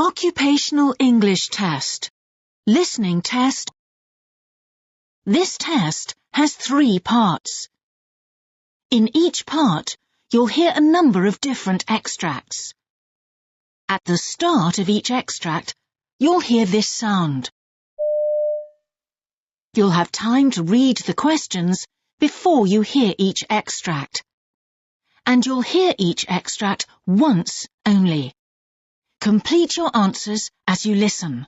Occupational English Test. Listening test. This test has 3 parts. In each part, you'll hear a number of different extracts. At the start of each extract, you'll hear this sound. You'll have time to read the questions before you hear each extract. And you'll hear each extract once only. Complete your answers as you listen.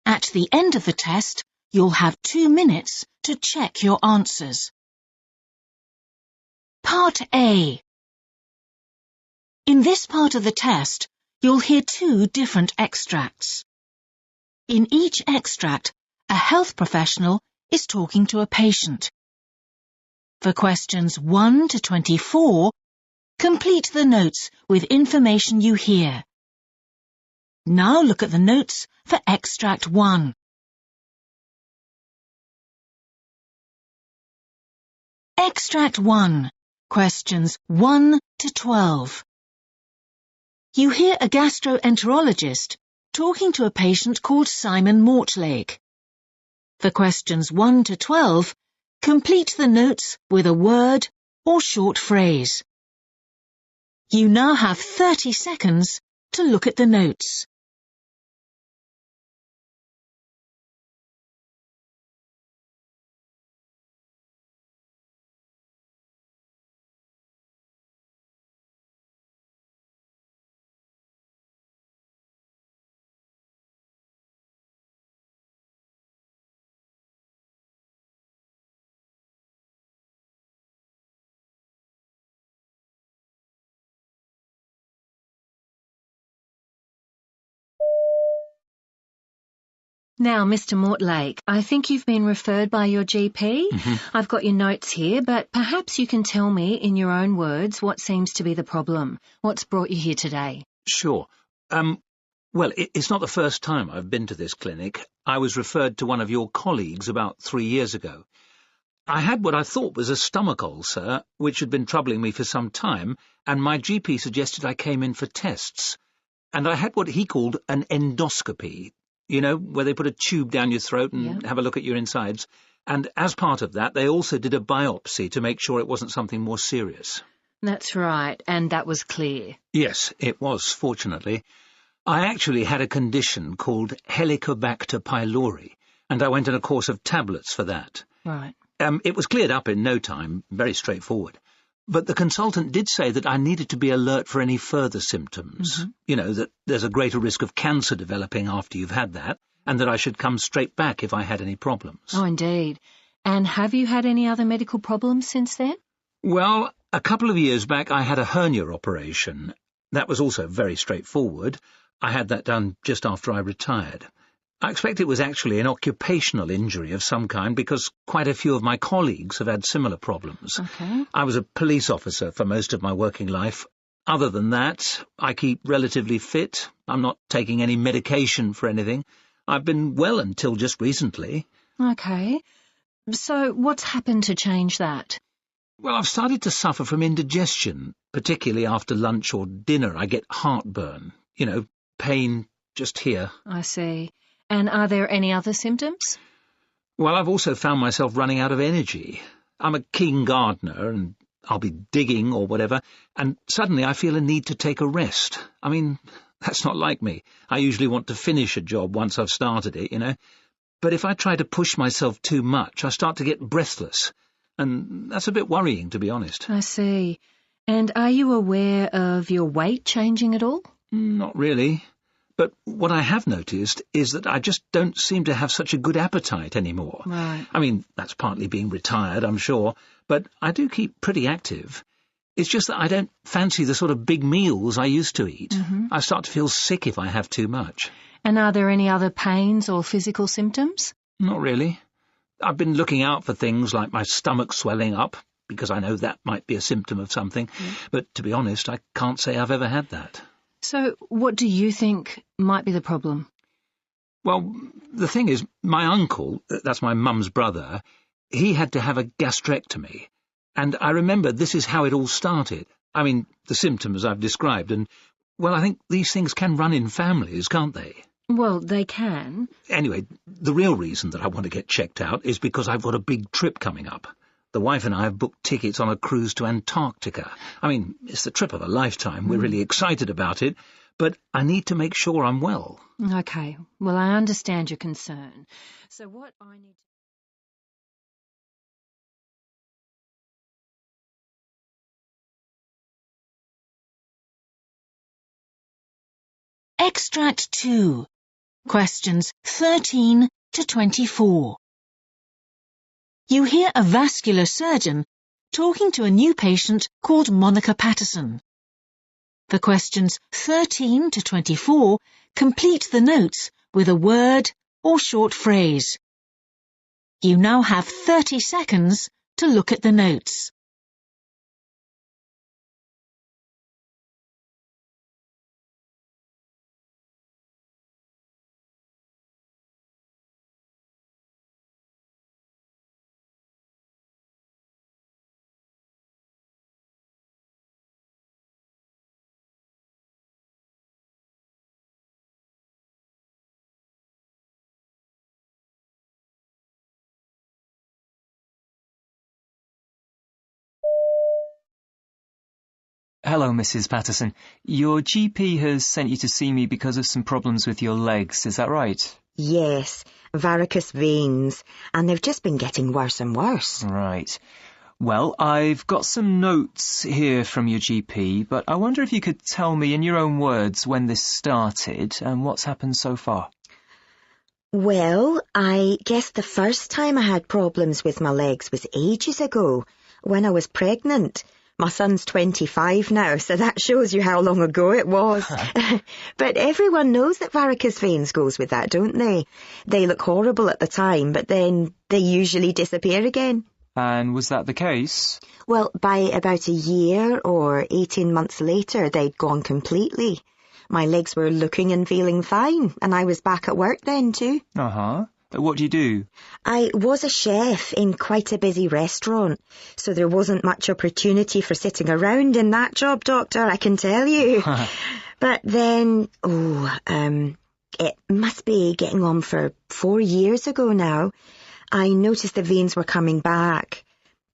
At the end of the test, you'll have 2 minutes to check your answers. Part A. In this part of the test, you'll hear 2 different extracts. In each extract, a health professional is talking to a patient. For questions 1 to 24, complete the notes with information you hear. Now look at the notes for Extract 1. Extract 1. Questions 1 to 12. You hear a gastroenterologist talking to a patient called Simon Mortlake. For questions 1 to 12, complete the notes with a word or short phrase. You now have 30 seconds to look at the notes. Now, Mr. Mortlake, I think you've been referred by your GP. I've got your notes here, but perhaps you can tell me in your own words what seems to be the problem. What's brought you here today? Sure. Well, it's not the first time I've been to this clinic. I was referred to one of your colleagues about 3 years ago. I had what I thought was a stomach ulcer, which had been troubling me for some time, and my GP suggested I came in for tests. And I had what he called an endoscopy. You know, where they put a tube down your throat and have a look at your insides. And as part of that, they also did a biopsy to make sure it wasn't something more serious. That's right, and that was clear. Yes, it was, fortunately. I actually had a condition called Helicobacter pylori, and I went on a course of tablets for that. Right. It was cleared up in no time, very straightforward. But the consultant did say that I needed to be alert for any further symptoms. You know, that there's a greater risk of cancer developing after you've had that, and that I should come straight back if I had any problems. Oh, indeed. And have you had any other medical problems since then? Well, a couple of years back I had a hernia operation. That was also very straightforward. I had that done just after I retired. I expect it was actually an occupational injury of some kind because quite a few of my colleagues have had similar problems. Okay. I was a police officer for most of my working life. Other than that, I keep relatively fit. I'm not taking any medication for anything. I've been well until just recently. Okay. So what's happened to change that? Well, I've started to suffer from indigestion, particularly after lunch or dinner. I get heartburn, you know, pain just here. I see. And are there any other symptoms? Well, I've also found myself running out of energy. I'm a keen gardener, and I'll be digging or whatever, and suddenly I feel a need to take a rest. I mean, that's not like me. I usually want to finish a job once I've started it, you know. But if I try to push myself too much, I start to get breathless, and that's a bit worrying, to be honest. I see. And are you aware of your weight changing at all? Not really. But what I have noticed is that I just don't seem to have such a good appetite anymore. Right. I mean, that's partly being retired, I'm sure, but I do keep pretty active. It's just that I don't fancy the sort of big meals I used to eat. I start to feel sick if I have too much. And are there any other pains or physical symptoms? Not really. I've been looking out for things like my stomach swelling up, because I know that might be a symptom of something. But to be honest, I can't say I've ever had that. So what do you think might be the problem? Well, the thing is, my uncle, that's my mum's brother, he had to have a gastrectomy. And I remember this is how it all started. I mean, the symptoms I've described, and Well, I think these things can run in families, can't they? Well, they can. Anyway, the real reason that I want to get checked out is because I've got a big trip coming up. The wife and I have booked tickets on a cruise to Antarctica. I mean, it's the trip of a lifetime. We're really excited about it, but I need to make sure I'm well. Okay, well, I understand your concern. So what I need to... Extract 2. Questions 13 to 24. You hear a vascular surgeon talking to a new patient called Monica Pattinson. For questions 13 to 24, complete the notes with a word or short phrase. You now have 30 seconds to look at the notes. Hello, Mrs. Patterson. Your GP has sent you to see me because of some problems with your legs, is that right? Yes, varicose veins, and they've just been getting worse and worse. Right. Well, I've got some notes here from your GP, but I wonder if you could tell me in your own words when this started and what's happened so far. Well, I guess the first time I had problems with my legs was ages ago, when I was pregnant. My son's 25 now, so that shows you how long ago it was. But everyone knows that varicose veins goes with that, don't they? They look horrible at the time, but then they usually disappear again. And was that the case? Well, by about a year or 18 months later, they'd gone completely. My legs were looking and feeling fine, and I was back at work then too. Uh-huh. What do you do? I was a chef in quite a busy restaurant, so there wasn't much opportunity for sitting around in that job, Doctor, I can tell you. But then, it must be getting on for 4 years ago now. I noticed the veins were coming back.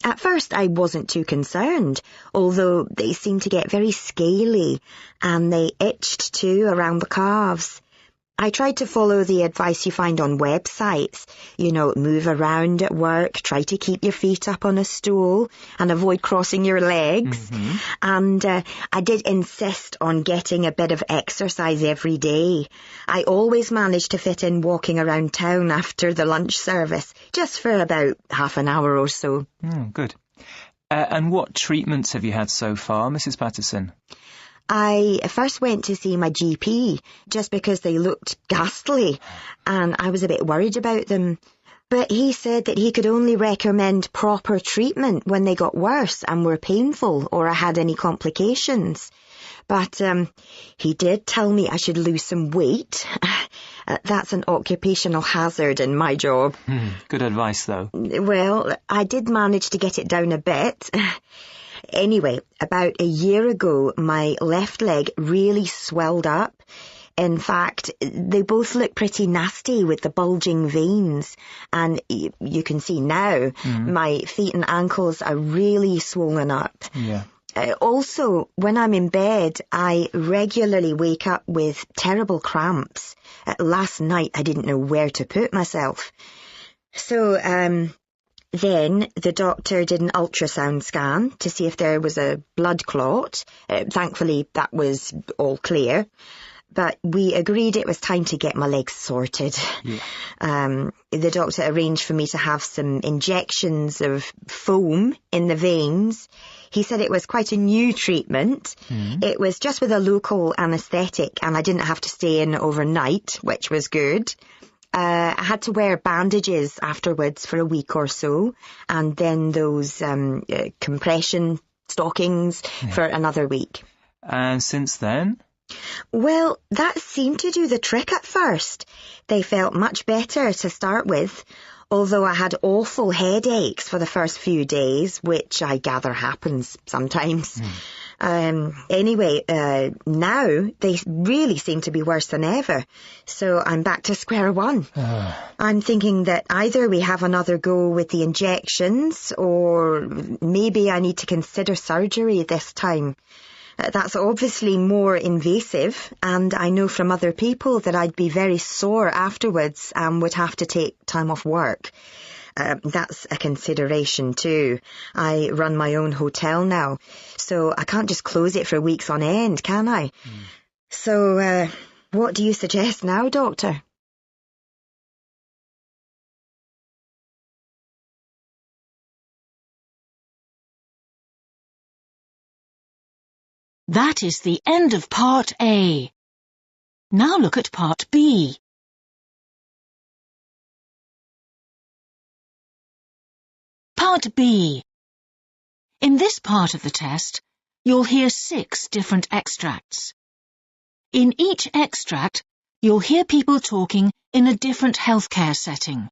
At first I wasn't too concerned, although they seemed to get very scaly, and they itched too around the calves. I tried to follow the advice you find on websites. You know, move around at work, try to keep your feet up on a stool, and avoid crossing your legs. Mm-hmm. And I did insist on getting a bit of exercise every day. I always managed to fit in walking around town after the lunch service, just for about half an hour or so. Good. And what treatments have you had so far, Mrs. Patterson? I first went to see my GP just because they looked ghastly, and I was a bit worried about them. But he said that he could only recommend proper treatment when they got worse and were painful or I had any complications. But he did tell me I should lose some weight. That's an occupational hazard in my job. Good advice, though. Well, I did manage to get it down a bit. Anyway, about a year ago, my left leg really swelled up. In fact, they both look pretty nasty with the bulging veins. And you can see now, my feet and ankles are really swollen up. Yeah. Also, when I'm in bed, I regularly wake up with terrible cramps. Last night, I didn't know where to put myself. So, then the doctor did an ultrasound scan to see if there was a blood clot. Thankfully, that was all clear. But we agreed it was time to get my legs sorted. Yeah. The doctor arranged for me to have some injections of foam in the veins. He said it was quite a new treatment. It was just with a local anaesthetic, and I didn't have to stay in overnight, which was good. I had to wear bandages afterwards for a week or so, and then those compression stockings for another week. And since then? Well, that seemed to do the trick at first. They felt much better to start with, although I had awful headaches for the first few days, which I gather happens sometimes. Anyway, now they really seem to be worse than ever. So I'm back to square one. I'm thinking that either we have another go with the injections, or maybe I need to consider surgery this time. That's obviously more invasive, and I know from other people that I'd be very sore afterwards and would have to take time off work. That's a consideration too. I run my own hotel now, so I can't just close it for weeks on end, can I? So, what do you suggest now, Doctor? That is the end of Part A. Now look at Part B. Part B. In this part of the test, you'll hear 6 different extracts. In each extract, you'll hear people talking in a different healthcare setting.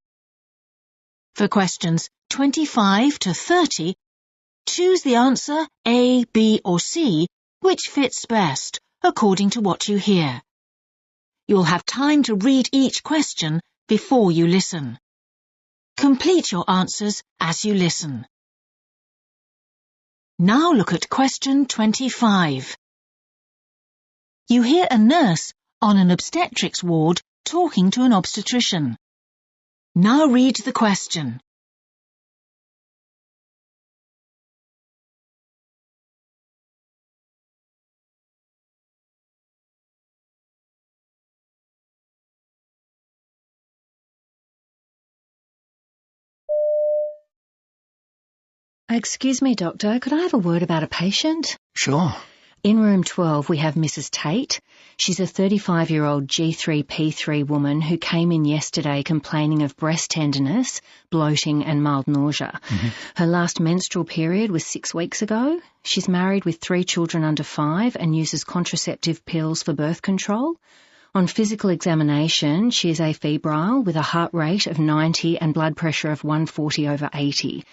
For questions 25 to 30, choose the answer A, B or C, which fits best, according to what you hear. You'll have time to read each question before you listen. Complete your answers as you listen. Now look at question 25. You hear a nurse on an obstetrics ward talking to an obstetrician. Now read the question. Excuse me, Doctor, could I have a word about a patient? Sure. In room 12, we have Mrs. Tate. She's a 35-year-old G3P3 woman who came in yesterday complaining of breast tenderness, bloating and mild nausea. Her last menstrual period was 6 weeks ago. She's married with 3 children under 5 and uses contraceptive pills for birth control. On physical examination, she is afebrile with a heart rate of 90 and blood pressure of 140/80.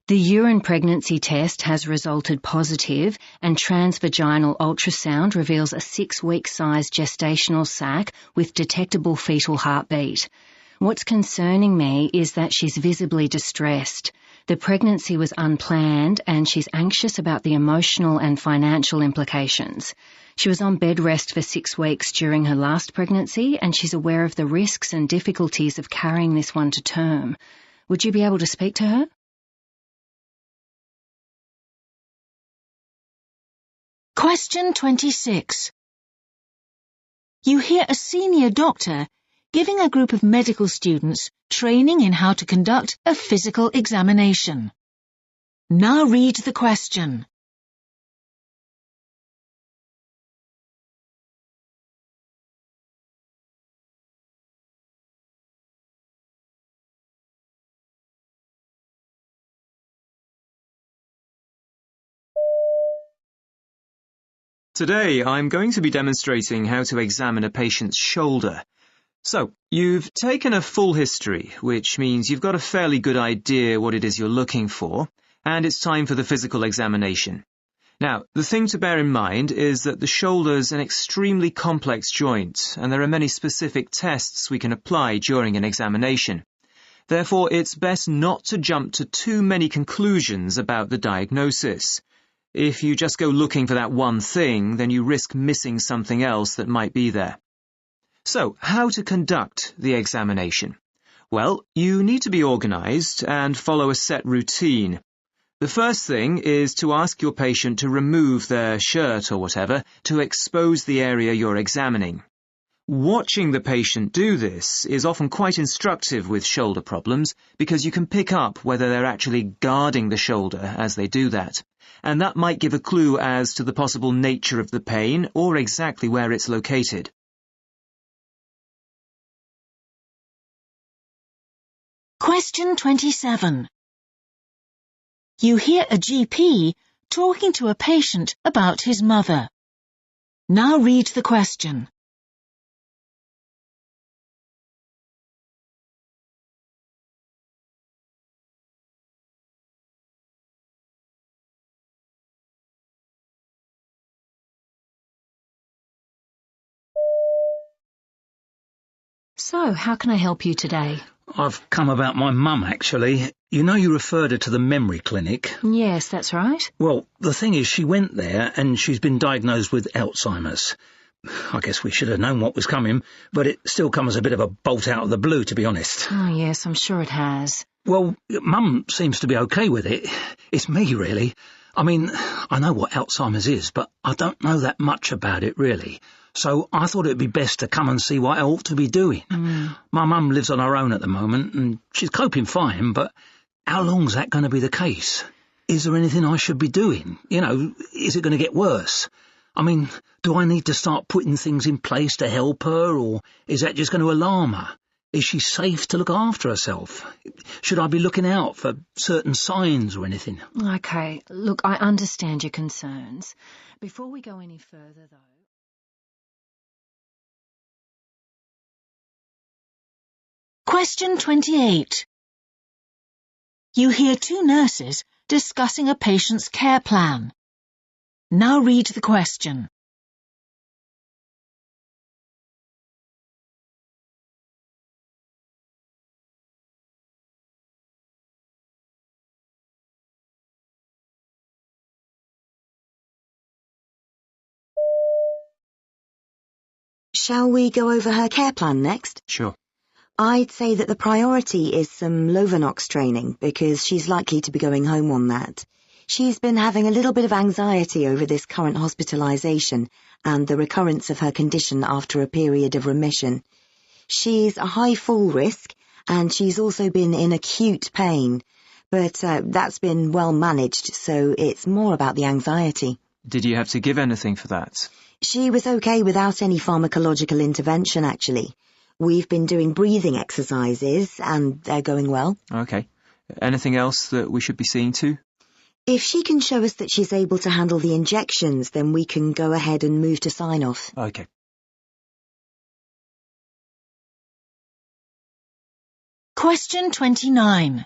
The urine pregnancy test has resulted positive, and transvaginal ultrasound reveals a 6-week sized gestational sac with detectable fetal heartbeat. What's concerning me is that she's visibly distressed. The pregnancy was unplanned and she's anxious about the emotional and financial implications. She was on bed rest for 6 weeks during her last pregnancy and she's aware of the risks and difficulties of carrying this one to term. Would you be able to speak to her? Question 26. You hear a senior doctor giving a group of medical students training in how to conduct a physical examination. Now read the question. Today, I'm going to be demonstrating how to examine a patient's shoulder. So, you've taken a full history, which means you've got a fairly good idea what it is you're looking for, and it's time for the physical examination. Now, the thing to bear in mind is that the shoulder's an extremely complex joint, and there are many specific tests we can apply during an examination. Therefore, it's best not to jump to too many conclusions about the diagnosis. If you just go looking for that one thing, then you risk missing something else that might be there. So, how to conduct the examination? Well, you need to be organized and follow a set routine. The first thing is to ask your patient to remove their shirt or whatever to expose the area you're examining. Watching the patient do this is often quite instructive with shoulder problems because you can pick up whether they're actually guarding the shoulder as they do that. And that might give a clue as to the possible nature of the pain or exactly where it's located. Question 27. You hear a GP talking to a patient about his mother. Now read the question. So, how can I help you today? I've come about my mum, actually. You know you referred her to the memory clinic. Yes, that's right. Well, the thing is, she went there and she's been diagnosed with Alzheimer's. I guess we should have known what was coming, but it still comes a bit of a bolt out of the blue, to be honest. Oh, yes, I'm sure it has. Well, Mum seems to be okay with it. It's me, really. I mean, I know what Alzheimer's is, but I don't know that much about it, really. So I thought it'd be best to come and see what I ought to be doing. My mum lives on her own at the moment, and she's coping fine, but how long's that going to be the case? Is there anything I should be doing? You know, is it going to get worse? I mean, do I need to start putting things in place to help her, or is that just going to alarm her? Is she safe to look after herself? Should I be looking out for certain signs or anything? Okay, look, I understand your concerns. Before we go any further, though... Question 28. You hear two nurses discussing a patient's care plan. Now read the question. Shall we go over her care plan next? Sure. I'd say that the priority is some Lovenox training, because she's likely to be going home on that. She's been having a little bit of anxiety over this current hospitalization and the recurrence of her condition after a period of remission. She's a high fall risk, and she's also been in acute pain, but that's been well managed, so it's more about the anxiety. Did you have to give anything for that? She was okay without any pharmacological intervention, actually. We've been doing breathing exercises, and they're going well. Okay. Anything else that we should be seeing to? If she can show us that she's able to handle the injections, then we can go ahead and move to sign-off. Okay. Question 29.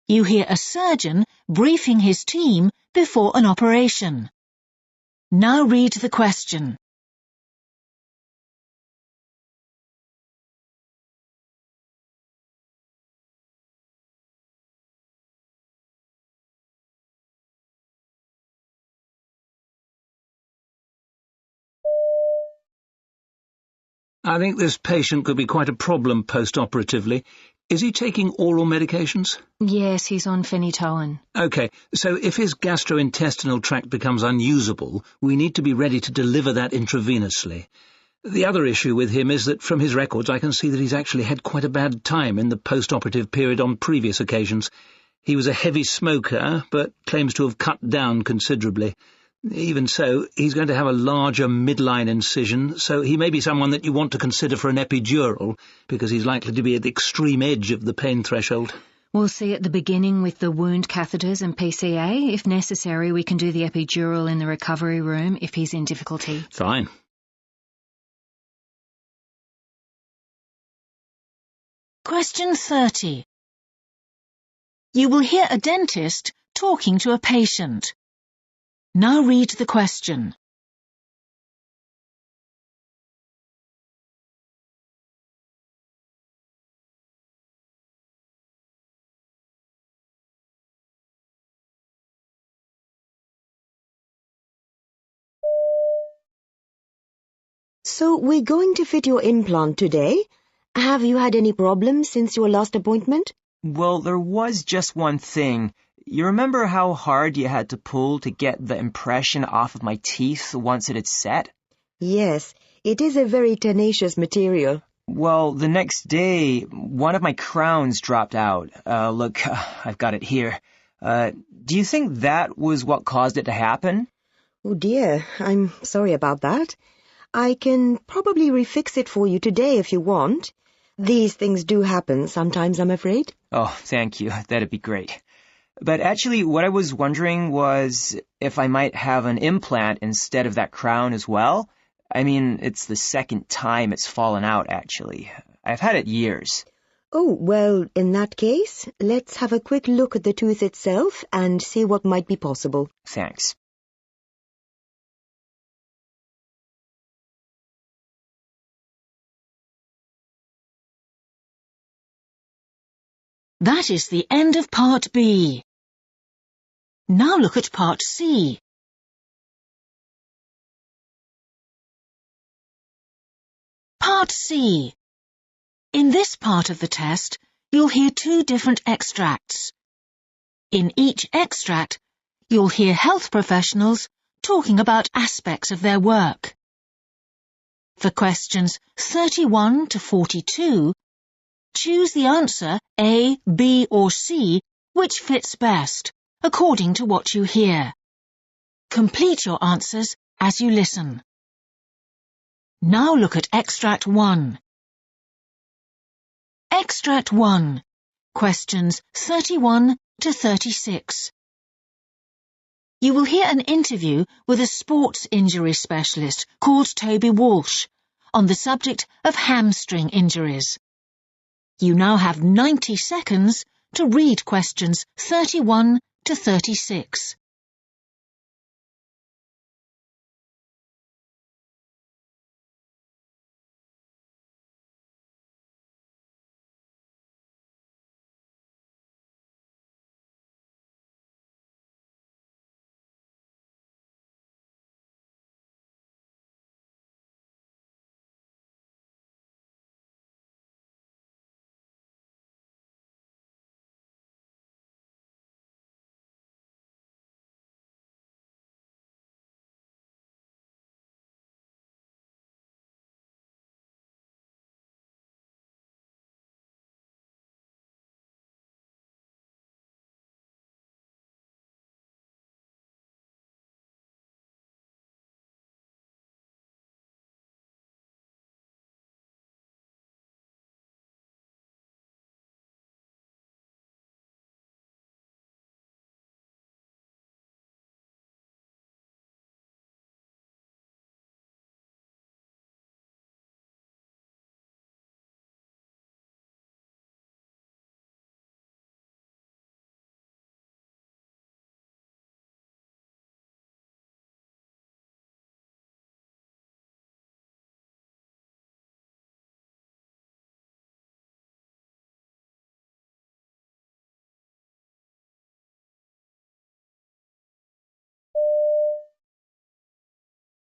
You hear a surgeon briefing his team before an operation. Now read the question. I think this patient could be quite a problem post-operatively. Is he taking oral medications? Yes, he's on phenytoin. OK, so if his gastrointestinal tract becomes unusable, we need to be ready to deliver that intravenously. The other issue with him is that from his records I can see that he's actually had quite a bad time in the post-operative period on previous occasions. He was a heavy smoker, but claims to have cut down considerably. Even so, he's going to have a larger midline incision, so he may be someone that you want to consider for an epidural, because he's likely to be at the extreme edge of the pain threshold. We'll see at the beginning with the wound catheters and PCA. If necessary, we can do the epidural in the recovery room if he's in difficulty. Fine. Question 30. You will hear a dentist talking to a patient. Now read the question. So we're going to fit your implant today? Have you had any problems since your last appointment? Well, there was just one thing. You remember how hard you had to pull to get the impression off of my teeth once it had set? Yes, it is a very tenacious material. Well, the next day, one of my crowns dropped out. Look, I've got it here. Do you think that was what caused it to happen? Oh dear, I'm sorry about that. I can probably refix it for you today if you want. These things do happen sometimes, I'm afraid. Oh, thank you. That'd be great. But actually, what I was wondering was if I might have an implant instead of that crown as well. I mean, it's the second time it's fallen out, actually. I've had it years. Oh, well, in that case, let's have a quick look at the tooth itself and see what might be possible. Thanks. That is the end of Part B. Now look at Part C. Part C. In this part of the test, you'll hear two different extracts. In each extract, you'll hear health professionals talking about aspects of their work. For questions 31 to 42, choose the answer A, B or C which fits best, according to what you hear. Complete your answers as you listen. Now look at Extract 1. Extract 1. Questions 31 to 36. You will hear an interview with a sports injury specialist called Toby Walsh on the subject of hamstring injuries. You now have 90 seconds to read questions 31 to 36.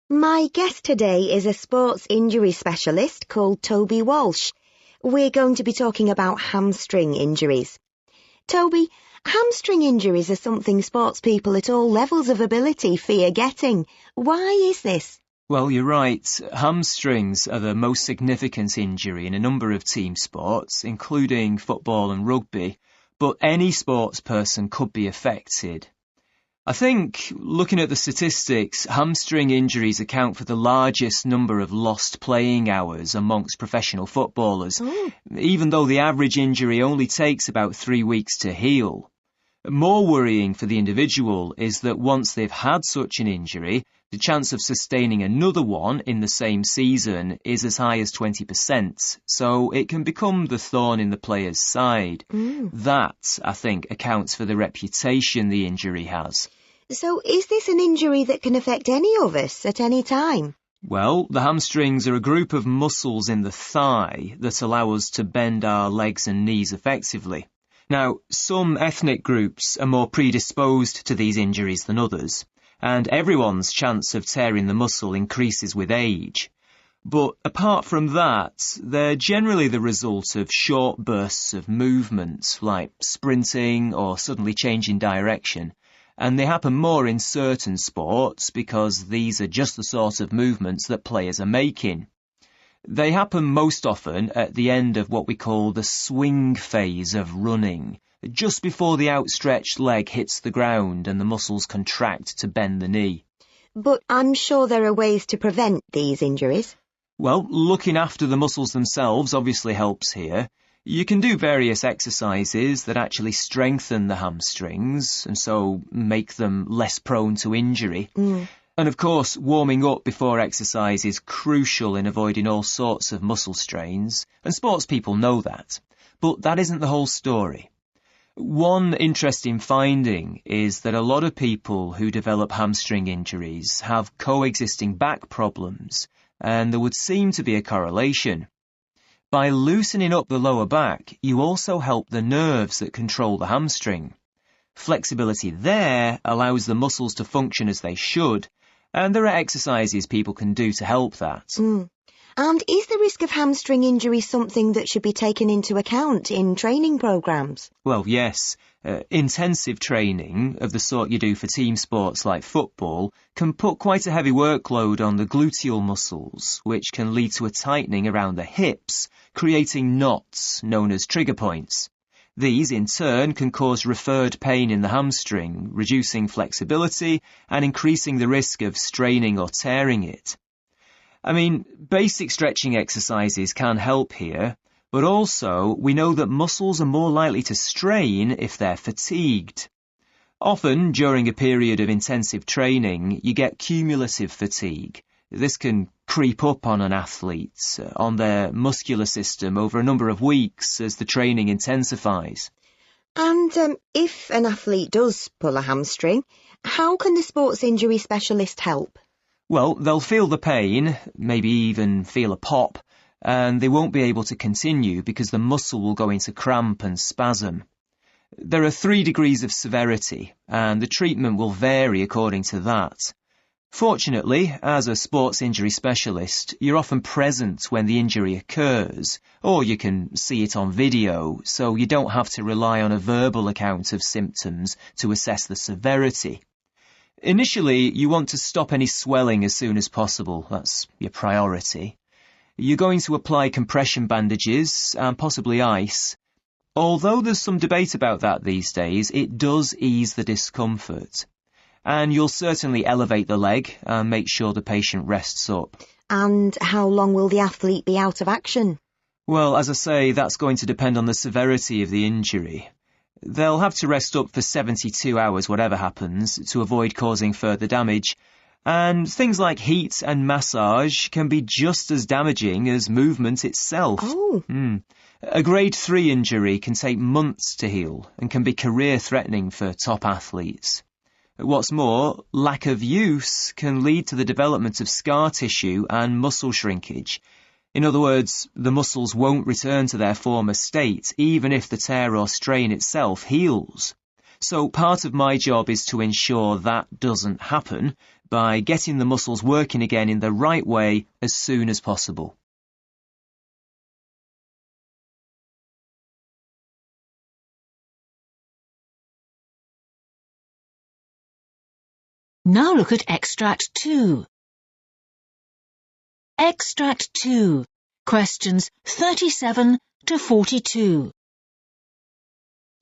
My guest today is a sports injury specialist called Toby Walsh. We're going to be talking about hamstring injuries. Toby, hamstring injuries are something sports people at all levels of ability fear getting. Why is this? Well, you're right. Hamstrings are the most significant injury in a number of team sports, including football and rugby, but any sports person could be affected. I think, looking at the statistics, hamstring injuries account for the largest number of lost playing hours amongst professional footballers, even though the average injury only takes about 3 weeks to heal. More worrying for the individual is that once they've had such an injury, the chance of sustaining another one in the same season is as high as 20%, so it can become the thorn in the player's side. That, I think, accounts for the reputation the injury has. So is this an injury that can affect any of us at any time? Well, the hamstrings are a group of muscles in the thigh that allow us to bend our legs and knees effectively. Now, some ethnic groups are more predisposed to these injuries than others, and everyone's chance of tearing the muscle increases with age. But apart from that, they're generally the result of short bursts of movement, like sprinting or suddenly changing direction, and they happen more in certain sports because these are just the sort of movements that players are making. They happen most often at the end of what we call the swing phase of running, just before the outstretched leg hits the ground and the muscles contract to bend the knee. But I'm sure there are ways to prevent these injuries. Well, looking after the muscles themselves obviously helps here. You can do various exercises that actually strengthen the hamstrings and so make them less prone to injury. And of course, warming up before exercise is crucial in avoiding all sorts of muscle strains, and sports people know that. But that isn't the whole story. One interesting finding is that a lot of people who develop hamstring injuries have coexisting back problems, and there would seem to be a correlation. By loosening up the lower back, you also help the nerves that control the hamstring. Flexibility there allows the muscles to function as they should, and there are exercises people can do to help that. And is the risk of hamstring injury something that should be taken into account in training programs? Well, yes. Intensive training, of the sort you do for team sports like football, can put quite a heavy workload on the gluteal muscles, which can lead to a tightening around the hips, creating knots known as trigger points. These, in turn, can cause referred pain in the hamstring, reducing flexibility and increasing the risk of straining or tearing it. I mean, basic stretching exercises can help here, but also we know that muscles are more likely to strain if they're fatigued. Often, during a period of intensive training, you get cumulative fatigue. This can creep up on an athlete, on their muscular system over a number of weeks as the training intensifies. And if an athlete does pull a hamstring, how can the sports injury specialist help? Well, they'll feel the pain, maybe even feel a pop, and they won't be able to continue because the muscle will go into cramp and spasm. There are 3 degrees of severity, and the treatment will vary according to that. Fortunately, as a sports injury specialist, you're often present when the injury occurs, or you can see it on video, so you don't have to rely on a verbal account of symptoms to assess the severity. Initially, you want to stop any swelling as soon as possible. That's your priority. You're going to apply compression bandages and possibly ice. Although there's some debate about that these days, it does ease the discomfort. And you'll certainly elevate the leg and make sure the patient rests up. And how long will the athlete be out of action? Well, as I say, that's going to depend on the severity of the injury. They'll have to rest up for 72 hours, whatever happens, to avoid causing further damage. And things like heat and massage can be just as damaging as movement itself. Oh. A grade 3 injury can take months to heal and can be career-threatening for top athletes. What's more, lack of use can lead to the development of scar tissue and muscle shrinkage. In other words, the muscles won't return to their former state, even if the tear or strain itself heals. So part of my job is to ensure that doesn't happen by getting the muscles working again in the right way as soon as possible. Now look at Extract 2. Extract 2, questions 37 to 42.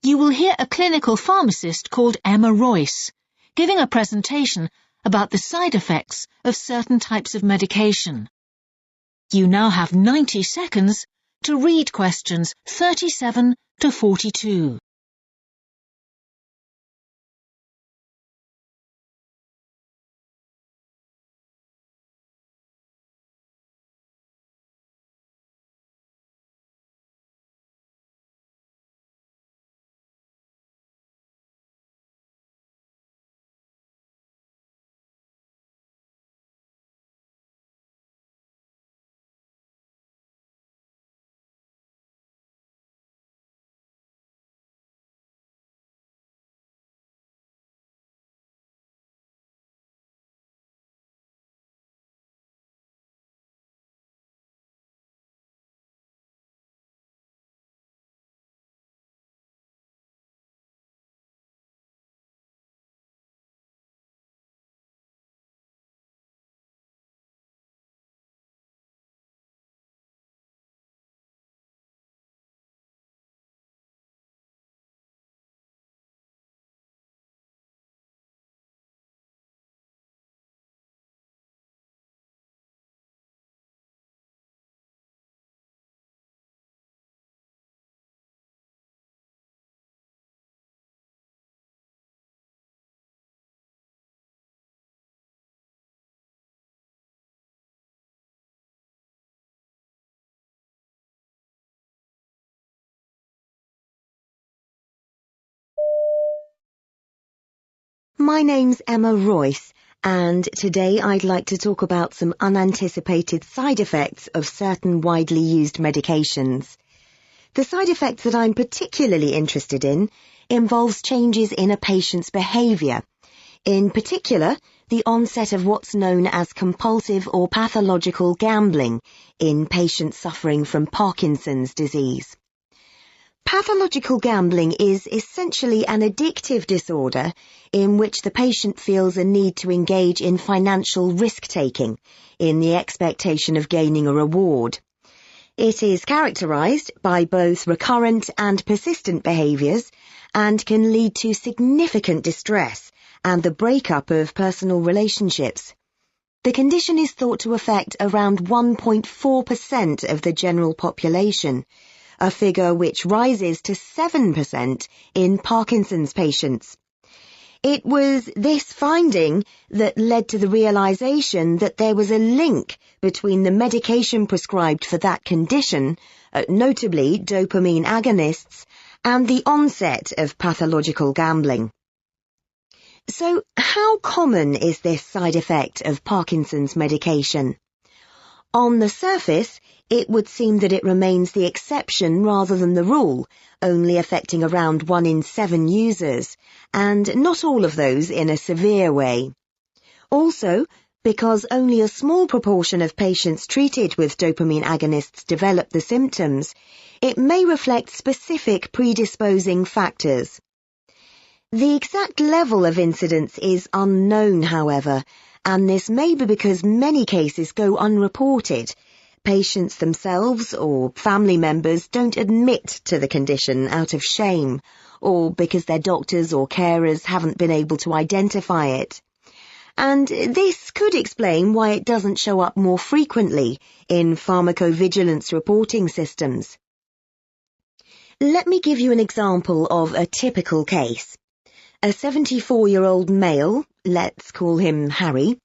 You will hear a clinical pharmacist called Emma Royce giving a presentation about the side effects of certain types of medication. You now have 90 seconds to read questions 37 to 42. My name's Emma Royce, and today I'd like to talk about some unanticipated side effects of certain widely used medications. The side effects that I'm particularly interested in involves changes in a patient's behaviour, in particular the onset of what's known as compulsive or pathological gambling in patients suffering from Parkinson's disease. Pathological gambling is essentially an addictive disorder in which the patient feels a need to engage in financial risk-taking in the expectation of gaining a reward. It is characterized by both recurrent and persistent behaviors and can lead to significant distress and the breakup of personal relationships. The condition is thought to affect around 1.4% of the general population, a figure which rises to 7% in Parkinson's patients. It was this finding that led to the realization that there was a link between the medication prescribed for that condition, notably dopamine agonists, and the onset of pathological gambling. So, how common is this side effect of Parkinson's medication? On the surface, it would seem that it remains the exception rather than the rule, only affecting around 1 in 7 users, and not all of those in a severe way. Also, because only a small proportion of patients treated with dopamine agonists develop the symptoms, it may reflect specific predisposing factors. The exact level of incidence is unknown, however, and this may be because many cases go unreported. Patients themselves or family members don't admit to the condition out of shame, or because their doctors or carers haven't been able to identify it. And this could explain why it doesn't show up more frequently in pharmacovigilance reporting systems. Let me give you an example of a typical case. A 74-year-old male, let's call him Harry,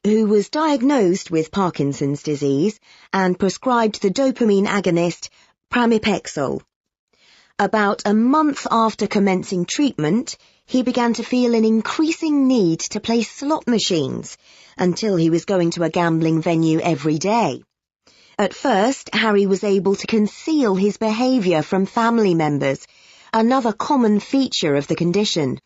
who was diagnosed with Parkinson's disease and prescribed the dopamine agonist pramipexole. About a month after commencing treatment, he began to feel an increasing need to play slot machines until he was going to a gambling venue every day. At first, Harry was able to conceal his behaviour from family members, another common feature of the condition.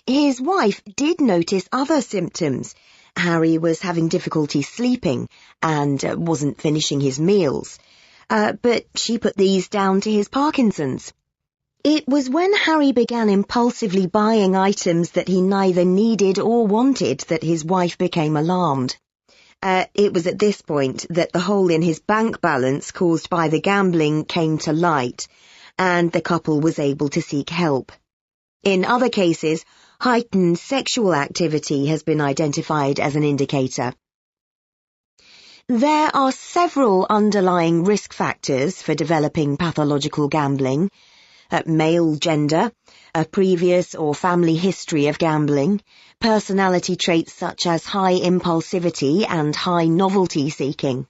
His wife did notice other symptoms. Harry was having difficulty sleeping and wasn't finishing his meals, but she put these down to his Parkinson's. It was when Harry began impulsively buying items that he neither needed or wanted that his wife became alarmed. It was at this point that the hole in his bank balance caused by the gambling came to light, and the couple was able to seek help. In other cases, heightened sexual activity has been identified as an indicator. There are several underlying risk factors for developing pathological gambling: male gender, a previous or family history of gambling, personality traits such as high impulsivity and high novelty seeking.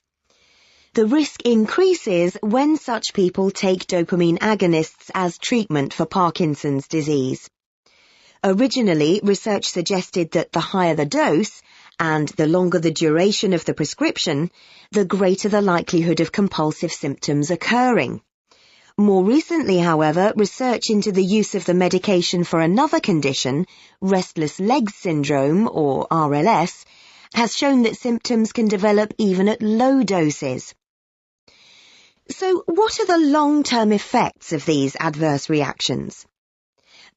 The risk increases when such people take dopamine agonists as treatment for Parkinson's disease. Originally, research suggested that the higher the dose, and the longer the duration of the prescription, the greater the likelihood of compulsive symptoms occurring. More recently, however, research into the use of the medication for another condition, restless legs syndrome, or RLS, has shown that symptoms can develop even at low doses. So, what are the long-term effects of these adverse reactions?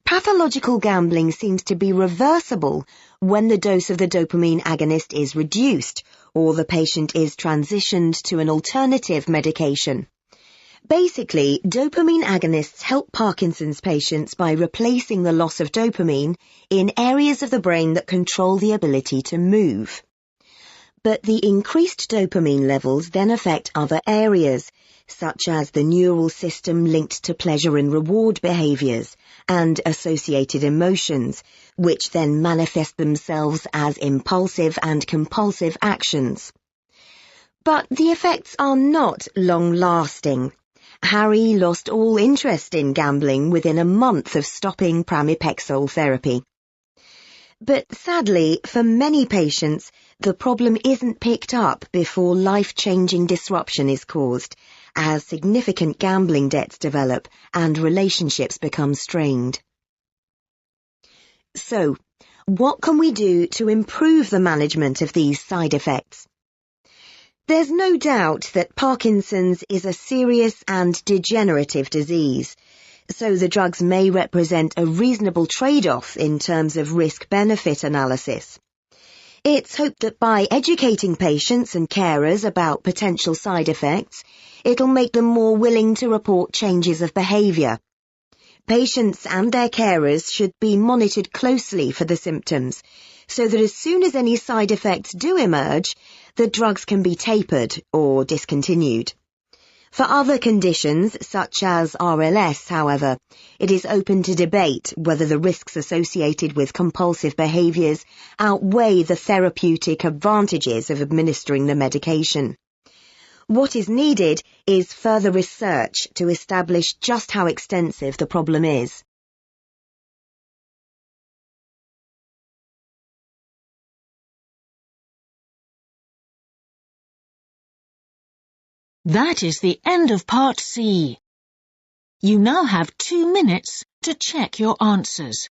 Pathological gambling seems to be reversible when the dose of the dopamine agonist is reduced, or the patient is transitioned to an alternative medication. Basically, dopamine agonists help Parkinson's patients by replacing the loss of dopamine in areas of the brain that control the ability to move. But the increased dopamine levels then affect other areas, such as the neural system linked to pleasure and reward behaviors and associated emotions, which then manifest themselves as impulsive and compulsive actions. But the effects are not long-lasting. Harry lost all interest in gambling within a month of stopping pramipexole therapy. But sadly, for many patients, the problem isn't picked up before life-changing disruption is caused, as significant gambling debts develop and relationships become strained. So, what can we do to improve the management of these side effects? There's no doubt that Parkinson's is a serious and degenerative disease, so the drugs may represent a reasonable trade-off in terms of risk-benefit analysis. It's hoped that by educating patients and carers about potential side effects, it'll make them more willing to report changes of behaviour. Patients and their carers should be monitored closely for the symptoms, so that as soon as any side effects do emerge, the drugs can be tapered or discontinued. For other conditions, such as RLS, however, it is open to debate whether the risks associated with compulsive behaviours outweigh the therapeutic advantages of administering the medication. What is needed is further research to establish just how extensive the problem is. That is the end of Part C. You now have 2 minutes to check your answers.